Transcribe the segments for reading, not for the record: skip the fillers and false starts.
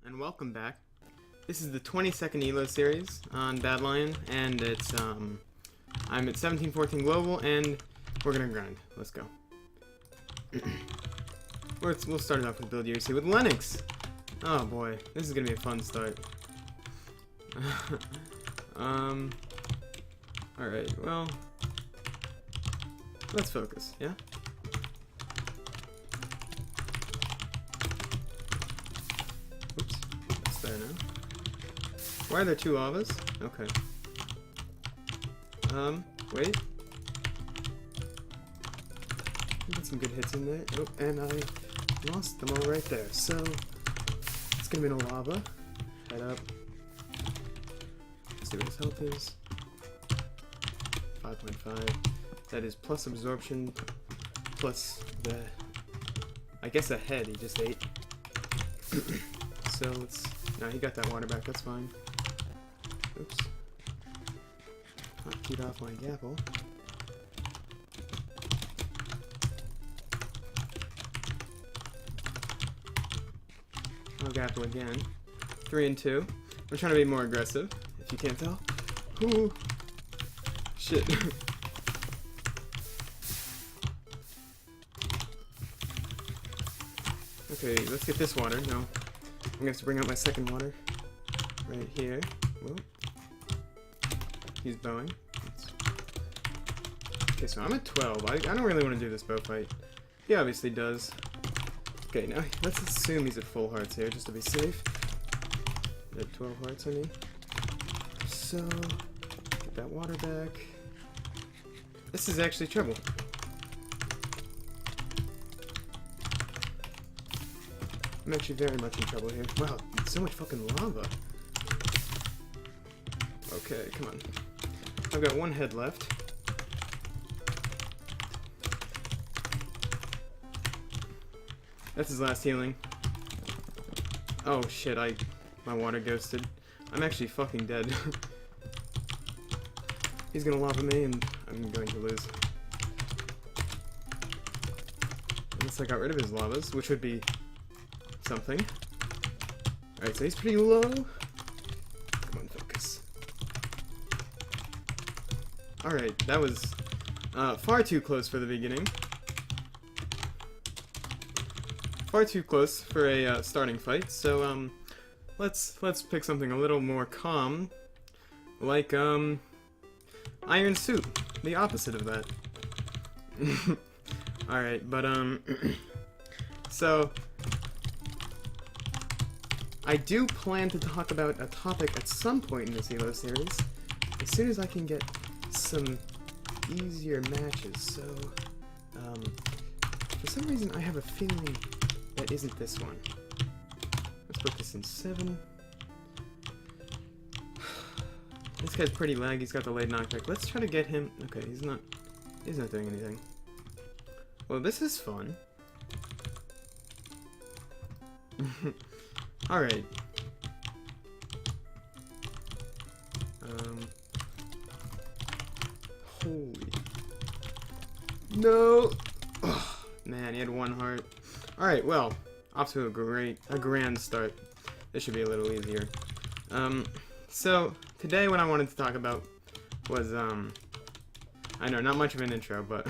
and welcome back. This is the 22nd ELO series on Badlion, and it's, I'm at 1714 global, and we're gonna grind. Let's go. We'll start it off with build UC with Lennox. Oh boy, this is gonna be a fun start. Alright, well, let's focus, yeah? Oops, that's there now. Why are there two lavas? Okay. Wait. Got some good hits in there. Oh, and I lost them all right there. So, it's gonna be no lava. Head up. Let's see what his health is. 5.5. That is plus absorption, plus the, I guess a head he just ate. So let's, no, he got that water back, that's fine. Oops. Not keyed off my gapple. I'll gapple again. 3 and 2. I'm trying to be more aggressive, if you can't tell. Ooh. Shit. Okay, let's get this water. No. I'm gonna have to bring out my second water. Right here. Whoa. He's bowing. Okay, so I'm at 12. I don't really want to do this bow fight. He obviously does. Okay, now let's assume he's at full hearts here, just to be safe. At 12 hearts, I mean. So, get that water back. This is actually trouble. I'm actually very much in trouble here. Wow, so much fucking lava. Okay, come on. I've got one head left. That's his last healing. Oh shit, my water ghosted. I'm actually fucking dead. He's gonna lava me and I'm going to lose. Unless I got rid of his lavas, which would be something. Alright, so he's pretty low. Come on, focus. Alright, that was far too close for the beginning. Far too close for a starting fight, so let's pick something a little more calm, like Iron Suit, the opposite of that. Alright, but so I do plan to talk about a topic at some point in this ELO series, as soon as I can get some easier matches, so for some reason I have a feeling that isn't this one. Let's put this in 7. This guy's pretty lag, he's got the late knockback. Let's try to get him. Okay, he's not doing anything. Well, this is fun. Alright. Holy. No! Ugh, man, he had 1 heart. Alright, well, off to a grand start. This should be a little easier. So, today what I wanted to talk about was, I know, not much of an intro, but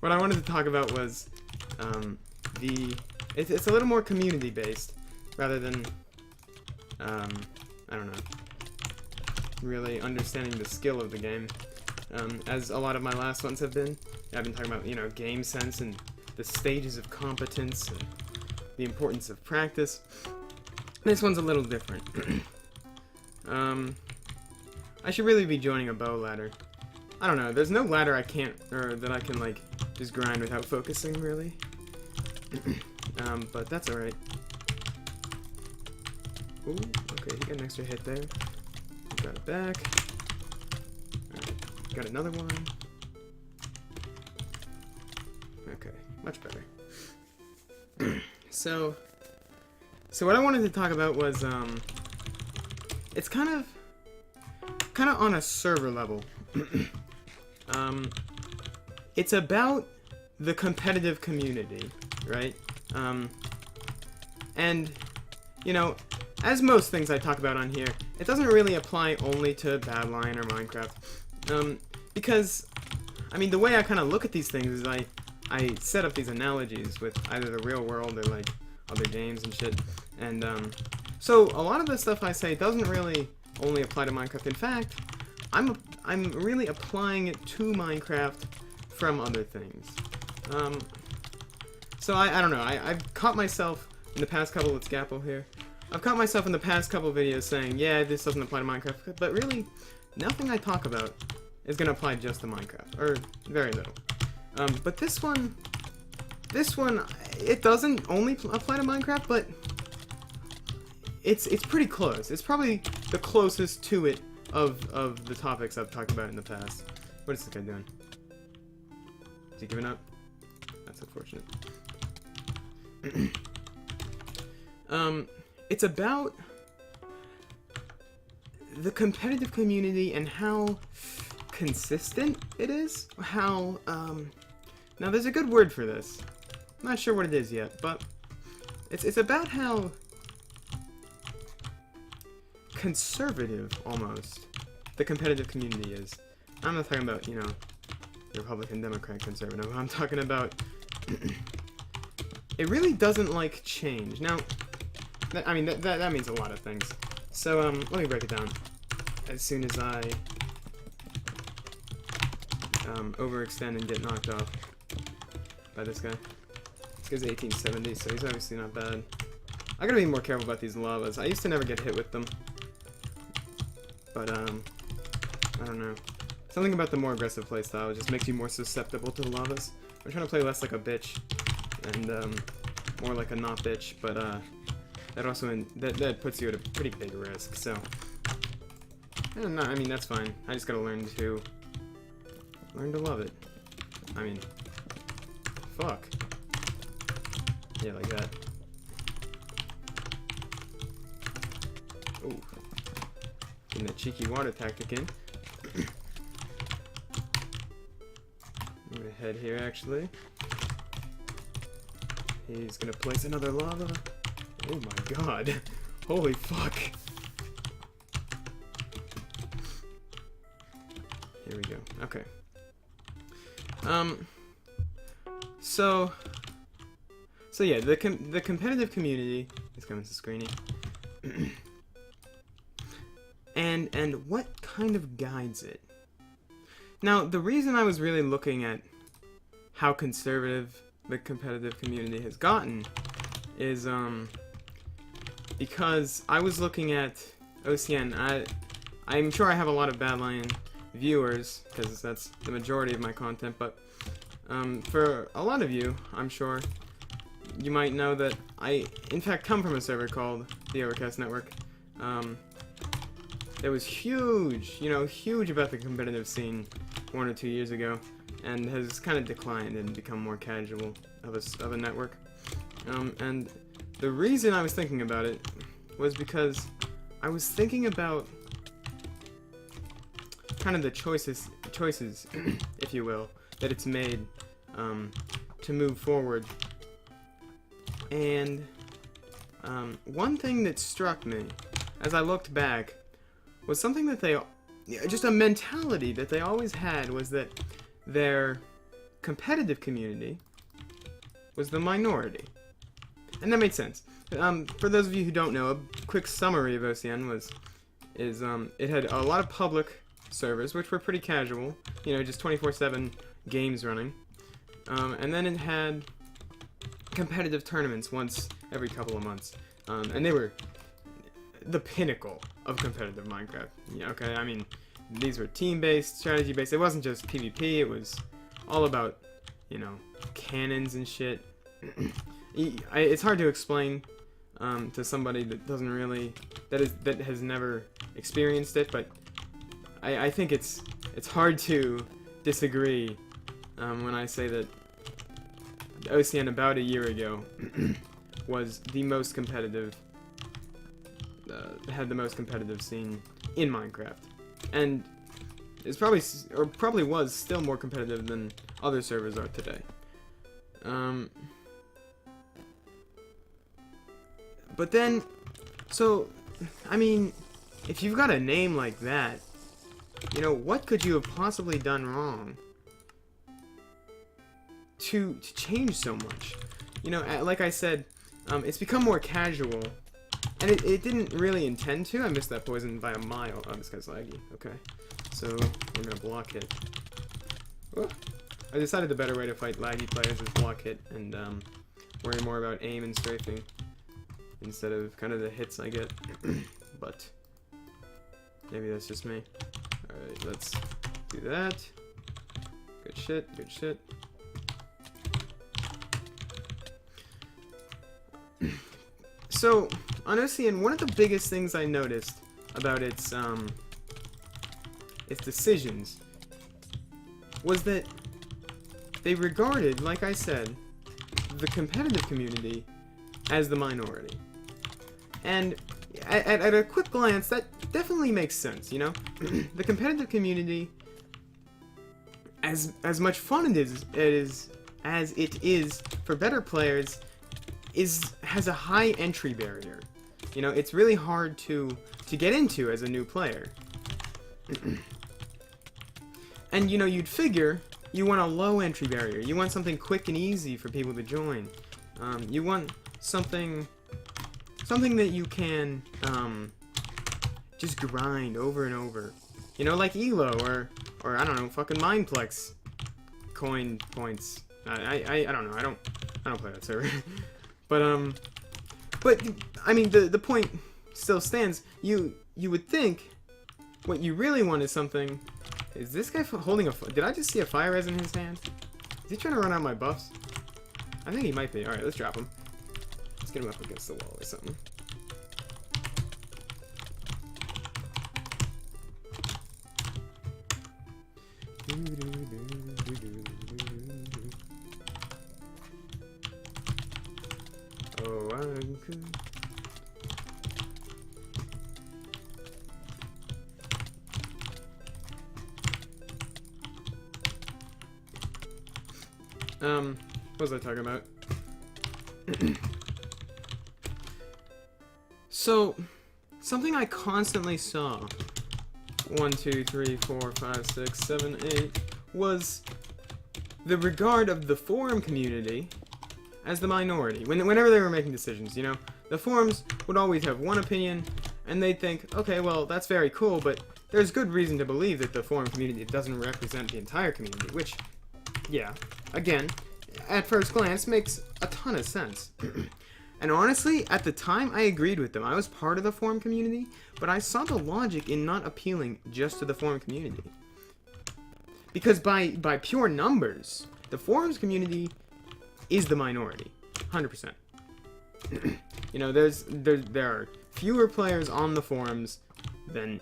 what I wanted to talk about was, it's a little more community-based, rather than, I don't know, really understanding the skill of the game, as a lot of my last ones have been. I've been talking about, you know, game sense and the stages of competence and the importance of practice. This one's a little different. I should really be joining a bow ladder. I don't know, there's no ladder I can't, or that I can, like, just grind without focusing, really. But that's alright. Ooh, okay, he got an extra hit there. Got it back. Alright, got another one. Okay, much better. So what I wanted to talk about was, it's kind of on a server level. It's about the competitive community, right? And, you know, as most things I talk about on here, it doesn't really apply only to Badlion or Minecraft. Because, I mean, the way I kind of look at these things is I set up these analogies with either the real world or, like, other games and shit. And, so a lot of the stuff I say doesn't really only apply to Minecraft. In fact, I'm really applying it to Minecraft from other things. So I don't know, I've caught myself in the past couple, let's Gapple here, I've caught myself in the past couple videos saying, yeah, this doesn't apply to Minecraft, but really, nothing I talk about is going to apply just to Minecraft, or very little. But this one, it doesn't only apply to Minecraft, but it's pretty close. It's probably the closest to it of the topics I've talked about in the past. What is this guy doing? Is he giving up? That's unfortunate. It's about the competitive community and how consistent it is. How, now there's a good word for this. I'm not sure what it is yet, but it's about how conservative, almost, the competitive community is. I'm not talking about, you know, Republican, Democrat, conservative. I'm talking about it really doesn't like change. Now, I mean, that means a lot of things. So, let me break it down. As soon as I overextend and get knocked off by this guy. This guy's 1870, so he's obviously not bad. I gotta be more careful about these lavas. I used to never get hit with them. But, I don't know. Something about the more aggressive playstyle just makes you more susceptible to the lavas. I'm trying to play less like a bitch, and, more like a not bitch, but, that also, that puts you at a pretty big risk, so. I mean, that's fine. I just gotta learn to love it. I mean, fuck. Yeah, like that. Ooh. Getting that cheeky water tactic in. I'm gonna head here, actually. He's gonna place another lava. Oh my god. Holy fuck. Here we go. Okay. So yeah, the competitive community is coming to screening. and what kind of guides it? Now, the reason I was really looking at how conservative the competitive community has gotten is because I was looking at OCN. I'm sure I have a lot of Badlion viewers, because that's the majority of my content, but for a lot of you, I'm sure, you might know that I, in fact, come from a server called the Overcast Network. That was huge, you know, huge about the competitive scene 1 or 2 years ago, and has kind of declined and become more casual of a network. And the reason I was thinking about it was because I was thinking about kind of the choices, if you will, that it's made to move forward. And one thing that struck me as I looked back was something that just a mentality that they always had, was that their competitive community was the minority. And that made sense. For those of you who don't know, a quick summary of OCN is it had a lot of public servers, which were pretty casual, you know, just 24/7 games running. And then it had competitive tournaments once every couple of months. And they were the pinnacle of competitive Minecraft. Yeah, okay, I mean, these were team-based, strategy-based. It wasn't just PvP, it was all about, you know, cannons and shit. It's hard to explain to somebody that doesn't really, that has never experienced it, but I think it's hard to disagree when I say that OCN about a year ago was the most competitive, had the most competitive scene in Minecraft, and it's probably was still more competitive than other servers are today. But then So, I mean, if you've got a name like that, you know, what could you have possibly done wrong to change so much? You know, like I said, it's become more casual, and it didn't really intend to. I missed that poison by a mile. Oh, this guy's laggy. Okay, so we're gonna block hit. Oh, I decided the better way to fight laggy players is block hit and worry more about aim and strafing instead of kind of the hits I get. But maybe that's just me. Alright, let's do that. Good shit, good shit. So, on OCN, one of the biggest things I noticed about its decisions was that they regarded, like I said, the competitive community as the minority. And at a quick glance, that definitely makes sense, you know? The competitive community, as much fun as it is for better players, has a high entry barrier. You know, it's really hard to get into as a new player. And you know, you'd figure you want a low entry barrier. You want something quick and easy for people to join. You want something that you can just grind over and over. You know, like Elo or I don't know, fucking Mindplex coin points. I don't know. I don't play that server. But I mean the point still stands. You would think what you really want is something. Is this guy holding a? Did I just see a fire res in his hand? Is he trying to run out my buffs? I think he might be. All right, let's drop him. Let's get him up against the wall or something. Oh, I'm good. What was I talking about? So, something I constantly saw, 1, 2, 3, 4, 5, 6, 7, 8, was the regard of the forum community as the minority. Whenever they were making decisions, you know, the forums would always have one opinion, and they'd think, okay, well, that's very cool, but there's good reason to believe that the forum community doesn't represent the entire community, which, yeah, again, at first glance, makes a ton of sense. And honestly, at the time, I agreed with them. I was part of the forum community, but I saw the logic in not appealing just to the forum community. Because by pure numbers, the forums community is the minority, 100%. You know, there are fewer players on the forums than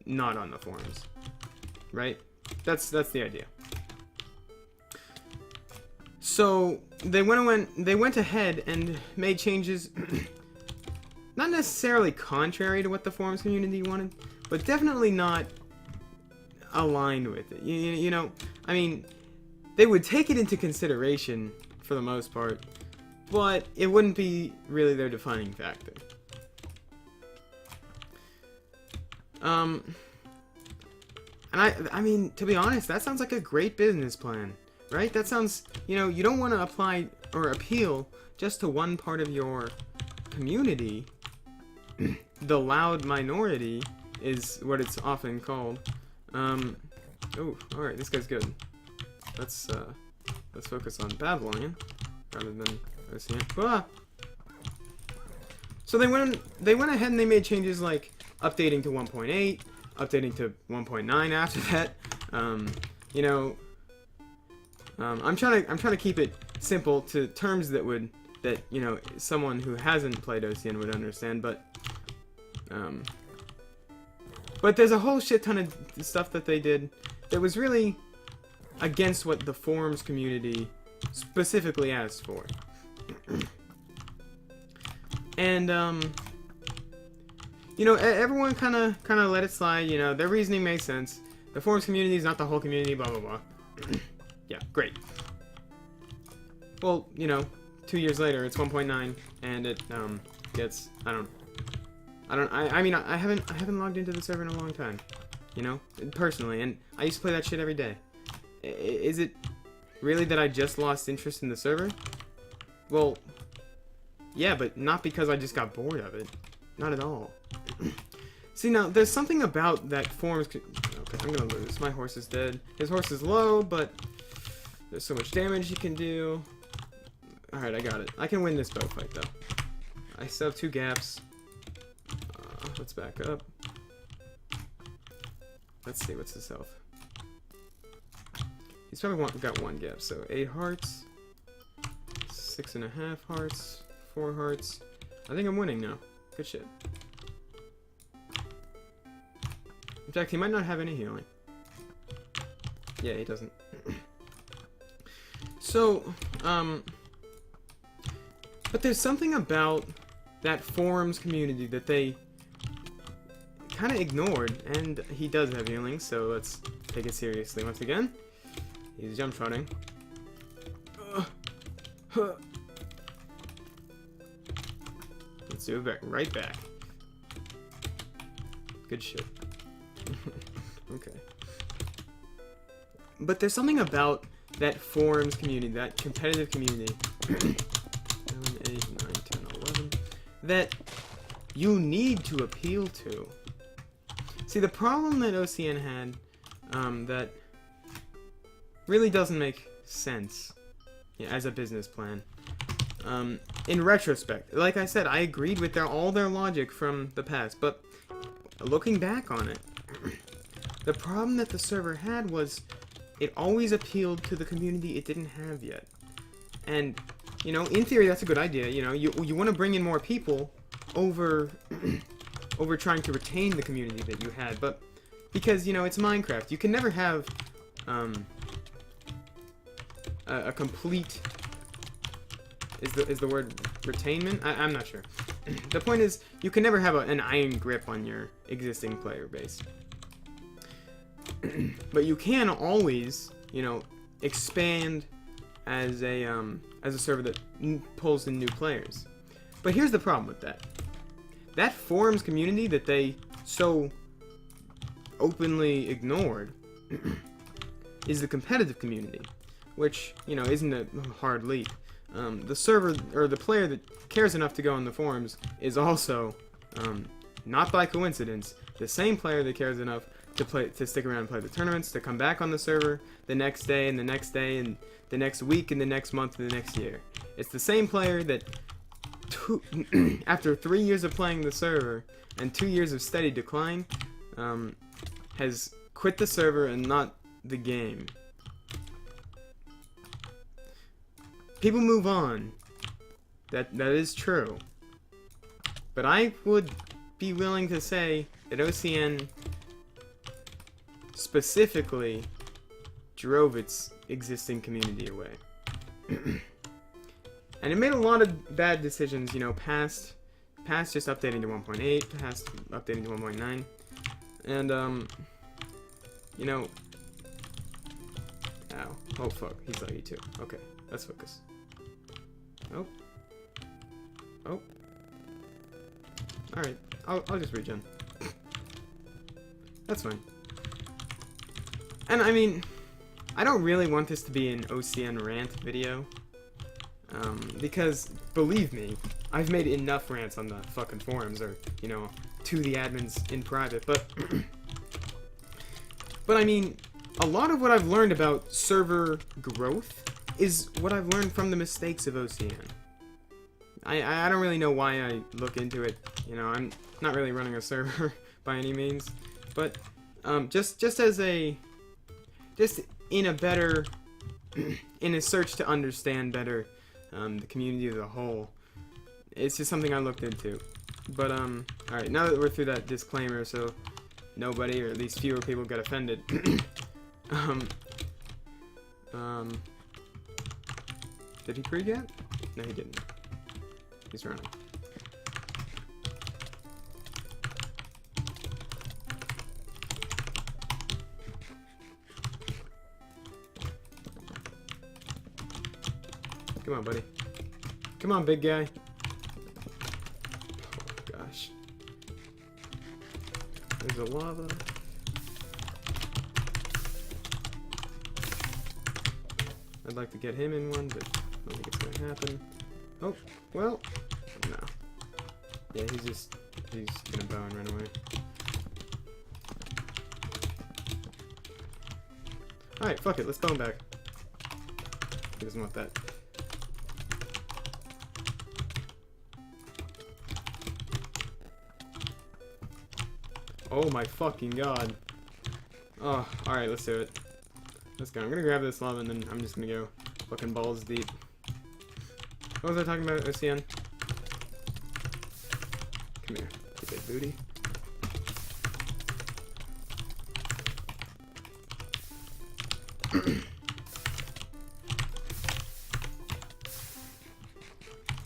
not on the forums, right? That's the idea. So they went ahead and made changes, not necessarily contrary to what the forums community wanted, but definitely not aligned with it. You know, I mean, they would take it into consideration for the most part, but it wouldn't be really their defining factor. And I mean, to be honest, that sounds like a great business plan. Right? That sounds, you know, you don't want to apply or appeal just to one part of your community. The loud minority is what it's often called. Oh, alright, this guy's good. Let's focus on Badlion rather than OCN. Ah! So they went ahead and they made changes like updating to 1.8, updating to 1.9 after that. You know, I'm trying to keep it simple to terms that you know, someone who hasn't played OCN would understand, but there's a whole shit ton of stuff that they did that was really against what the forums community specifically asked for. And you know, everyone kind of let it slide. You know, their reasoning made sense. The forums community is not the whole community. Blah blah blah. Yeah, great. Well, you know, 2 years later, it's 1.9, and gets, I mean, I haven't logged into the server in a long time, you know, personally, and I used to play that shit every day. Is it really that I just lost interest in the server? Well, yeah, but not because I just got bored of it. Not at all. See, now, there's something about that forums... Okay, I'm gonna lose. My horse is dead. His horse is low, but there's so much damage he can do. Alright, I got it. I can win this bow fight, though. I still have 2 gaps. Let's back up. Let's see, what's his health? He's probably got 1 gap, so 8 hearts. 6.5 hearts. 4 hearts. I think I'm winning now. Good shit. In fact, he might not have any healing. Yeah, he doesn't. So, but there's something about that forums community that they kind of ignored, and he does have healing, so let's take it seriously once again. He's jump trotting. Let's do it right back. Good shit. Okay. But there's something about that forums community, that competitive community, 7, 8, 9, 10, 11, that you need to appeal to. See, the problem that OCN had, that really doesn't make sense, yeah, as a business plan. In retrospect, like I said, I agreed with all their logic from the past, but looking back on it, the problem that the server had was it always appealed to the community it didn't have yet. And, you know, in theory, that's a good idea. You know, you want to bring in more people over over trying to retain the community that you had, but because, you know, it's Minecraft, you can never have a complete... Is the word retainment? I'm not sure. The point is, you can never have an iron grip on your existing player base. But you can always, you know, expand as a server that pulls in new players. But here's the problem with that. That forums community that they so openly ignored is the competitive community, which, you know, isn't a hard leap. The server, or the player that cares enough to go on the forums is also, not by coincidence, the same player that cares enough to stick around and play the tournaments, to come back on the server the next day, and the next day, and the next week, and the next month, and the next year. It's the same player that, after 3 years of playing the server, and 2 years of steady decline, has quit the server and not the game. People move on. That is true. But I would be willing to say that OCN specifically drove its existing community away. And it made a lot of bad decisions, you know, past just updating to 1.8, past updating to 1.9. And, you know... Ow. Oh, fuck. He's laggy too. Okay, let's focus. Oh. Oh. Alright, I'll just regen. That's fine. And I mean, I don't really want this to be an OCN rant video. Because, believe me, I've made enough rants on the fucking forums, or, you know, to the admins in private, but... But I mean, a lot of what I've learned about server growth is what I've learned from the mistakes of OCN. I don't really know why I look into it, you know, I'm not really running a server by any means, but just as a, just in a better, in a search to understand better the community as a whole, it's just something I looked into. But alright, now that we're through that disclaimer, so nobody, or at least fewer people, get offended. Did he pre-get? No, he didn't. He's running. Come on, buddy. Come on, big guy. gosh. There's a lava. I'd like to get him in one, but I don't think it's gonna happen. Oh, well, no. Yeah, he's gonna bow and run away. Alright, fuck it, let's bow him back. He doesn't want that. Oh my fucking god. Oh, alright, let's do it. Let's go. I'm gonna grab this lava and then I'm just gonna go fucking balls deep. What was I talking about, OCN? Come here, get that booty.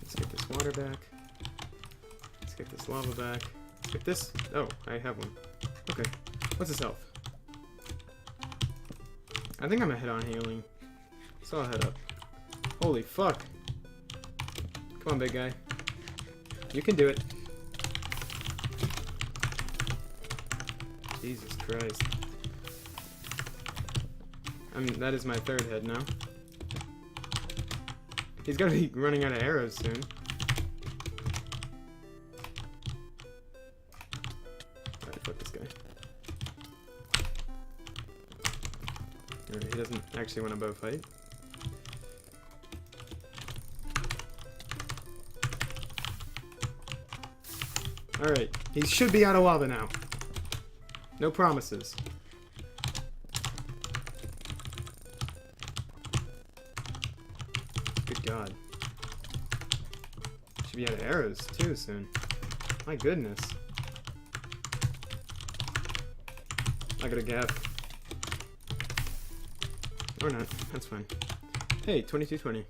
Let's get this water back. Let's get this lava back. Let's get this. Oh, I have one. Okay. What's his health? I think I'm ahead on healing. So I'll head up. Holy fuck. Come on, big guy. You can do it. Jesus Christ. I mean, that is my third head now. He's gotta be running out of arrows soon. Alright, fuck this guy. Alright, he doesn't actually want to bow fight. Alright, he should be out of lava now. No promises. Good god. Should be out of arrows too soon. My goodness. I got a gap. Or not. That's fine. Hey, 2220.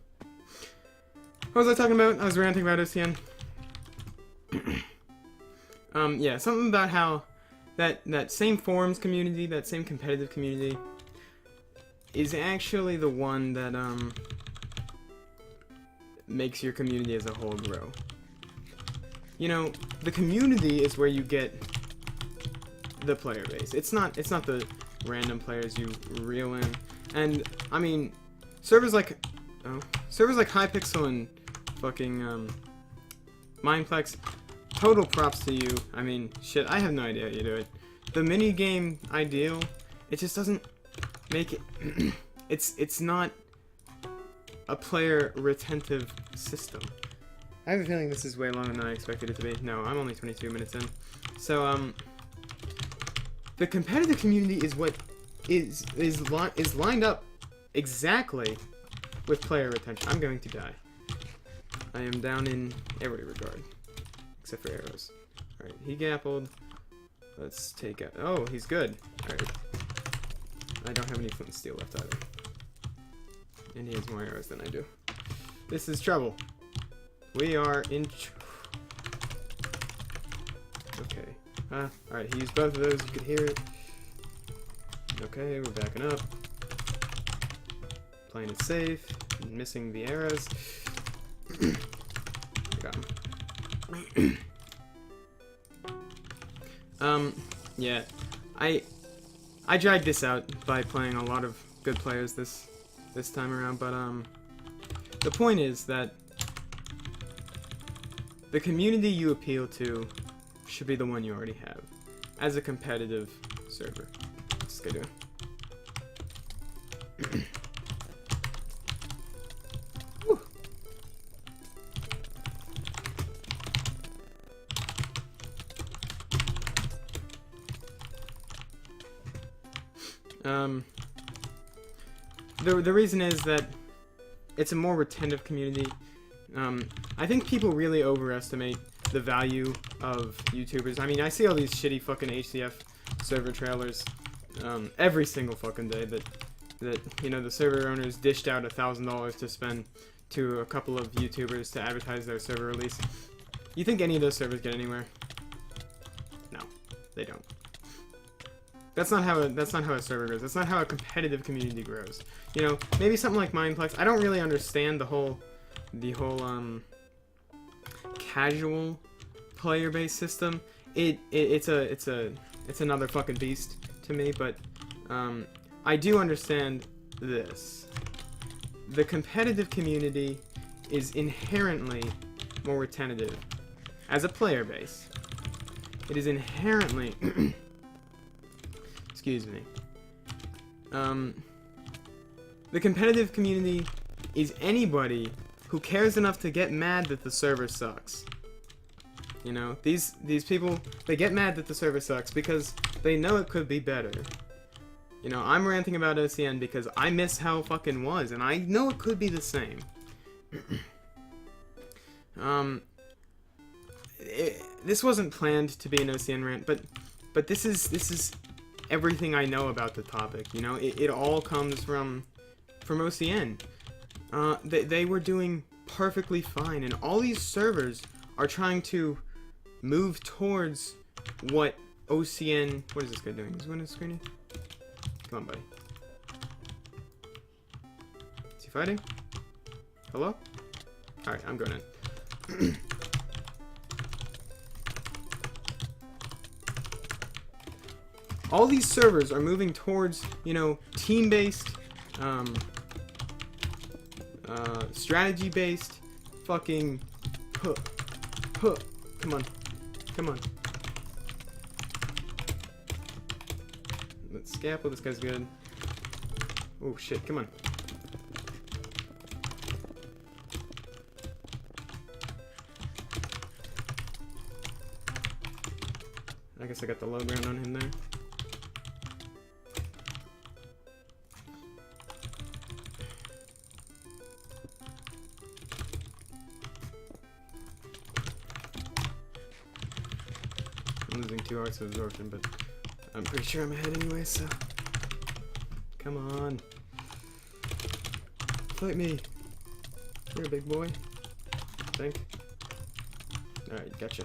What was I talking about? I was ranting about OCN. Yeah, something about how that same forums community, that same competitive community, is actually the one that makes your community as a whole grow. You know, the community is where you get the player base. It's not the random players you reel in. And I mean, servers like Hypixel and fucking Mineplex, total props to you. I mean, shit, I have no idea how you do it. The mini game ideal, it just doesn't make it. It's not a player retentive system. I have a feeling this is way longer than I expected it to be. No, I'm only 22 minutes in. So the competitive community is what is lined up exactly with player retention. I'm going to die. I am down in every regard. Except for arrows. Alright, he gappled. Let's take out. Oh, he's good. Alright. I don't have any flint and steel left either. And he has more arrows than I do. This is trouble. We are in okay. Alright, he used both of those. You could hear it. Okay, we're backing up. Playing it safe. Missing the arrows. Got him. Yeah, I dragged this out by playing a lot of good players this time around, but the point is that the community you appeal to should be the one you already have as a competitive server. Let's go do it. The reason is that it's a more retentive community. I think people really overestimate the value of YouTubers. I mean, I see all these shitty fucking HCF server trailers every single fucking day that you know, the server owners dished out $1,000 to spend to a couple of YouTubers to advertise their server release. You think any of those servers get anywhere? No, they don't. That's not how a server grows. That's not how a competitive community grows. You know, maybe something like Mineplex. I don't really understand the whole casual player-based system, it's another fucking beast to me. But I do understand this. The competitive community is inherently more retentive. As a player base, it is inherently excuse me. The competitive community is anybody who cares enough to get mad that the server sucks. You know, these people, they get mad that the server sucks because they know it could be better. You know, I'm ranting about OCN because I miss how it fucking was, and I know it could be the same. This wasn't planned to be an OCN rant, but this is everything I know about the topic. You know, it all comes from OCN. They were doing perfectly fine, and all these servers are trying to move towards what OCN. What is this guy doing? Is he window screening? Come on, buddy. Is he fighting? Hello? Alright, I'm going in. All these servers are moving towards, you know, team-based, strategy-based, fucking, come on, come on. Let's scalpel, this guy's good. Oh shit, come on. I guess I got the low ground on him there. I'm losing 2 arts of absorption, but I'm pretty sure I'm ahead anyway, so... Come on. Fight me. You're a big boy. I think. Alright, gotcha.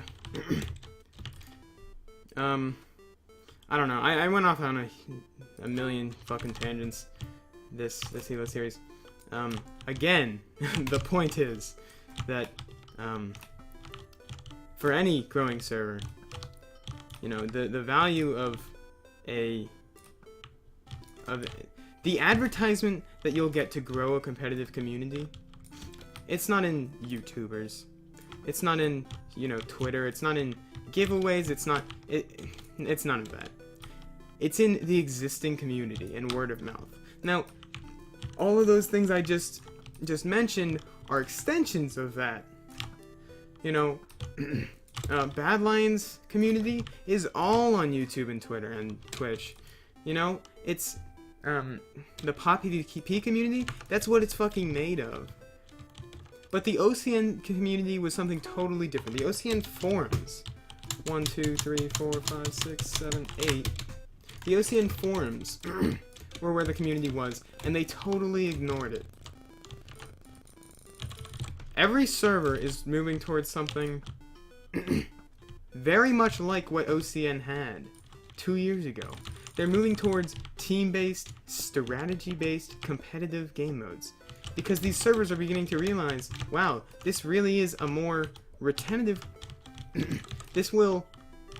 I don't know. I went off on a million fucking tangents this Halo series. Again, the point is that, for any growing server, you know, the value of the advertisement that you'll get to grow a competitive community, it's not in YouTubers, it's not in, you know, Twitter, it's not in giveaways, it's none of that. It's in the existing community and word of mouth. Now, all of those things I just mentioned are extensions of that. You know, Badlion's community is all on YouTube and Twitter and Twitch. You know, it's the Pop PvP community, that's what it's fucking made of. But the OCN community was something totally different. The OCN forums, 1, 2, 3, 4, 5, 6, 7, 8. The OCN forums were where the community was, and they totally ignored it. Every server is moving towards something very much like what OCN had 2 years ago. They're moving towards team-based, strategy-based, competitive game modes. Because these servers are beginning to realize, wow, this really is a more retentive... This will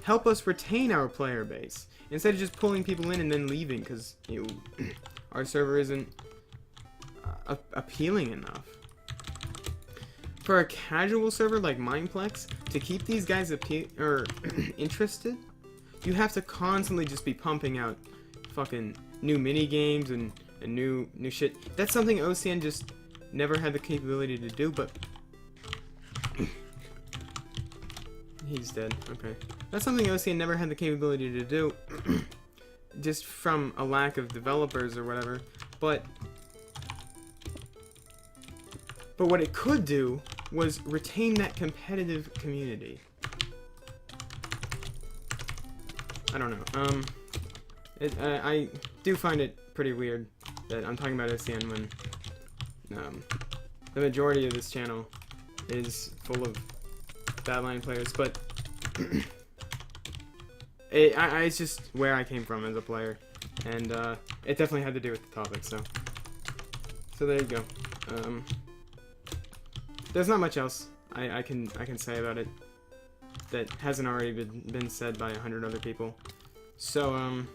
help us retain our player base, instead of just pulling people in and then leaving, because, you know, our server isn't appealing enough. For a casual server like Mineplex, to keep these guys interested, you have to constantly just be pumping out fucking new mini games and new shit. That's something OCN just never had the capability to do, but he's dead. Okay. That's something OCN never had the capability to do, just from a lack of developers or whatever. But what it could do was retain that competitive community. I don't know. I do find it pretty weird that I'm talking about OCN when the majority of this channel is full of Badlion players, but it's just where I came from as a player, and it definitely had to do with the topic. So there you go. There's not much else I can say about it. that hasn't already been said by 100 other people. So,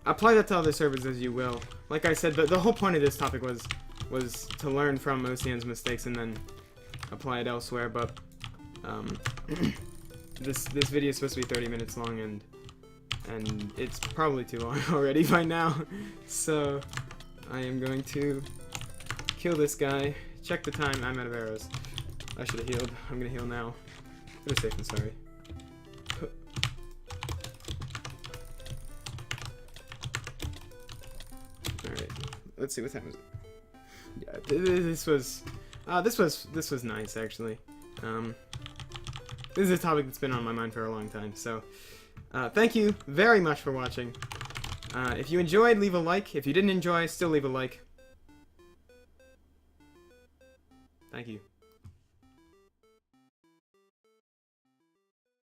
apply that to other servers as you will. Like I said, the whole point of this topic was to learn from OCN's mistakes and then apply it elsewhere, but, this video is supposed to be 30 minutes long, and it's probably too long already by now. So, I am going to kill this guy. Check the time. I'm out of arrows. I should have healed. I'm gonna heal now. Better safe than sorry. Alright. Let's see what time is it. Yeah, this was nice actually. This is a topic that's been on my mind for a long time, so thank you very much for watching. If you enjoyed, leave a like. If you didn't enjoy, still leave a like. Thank you.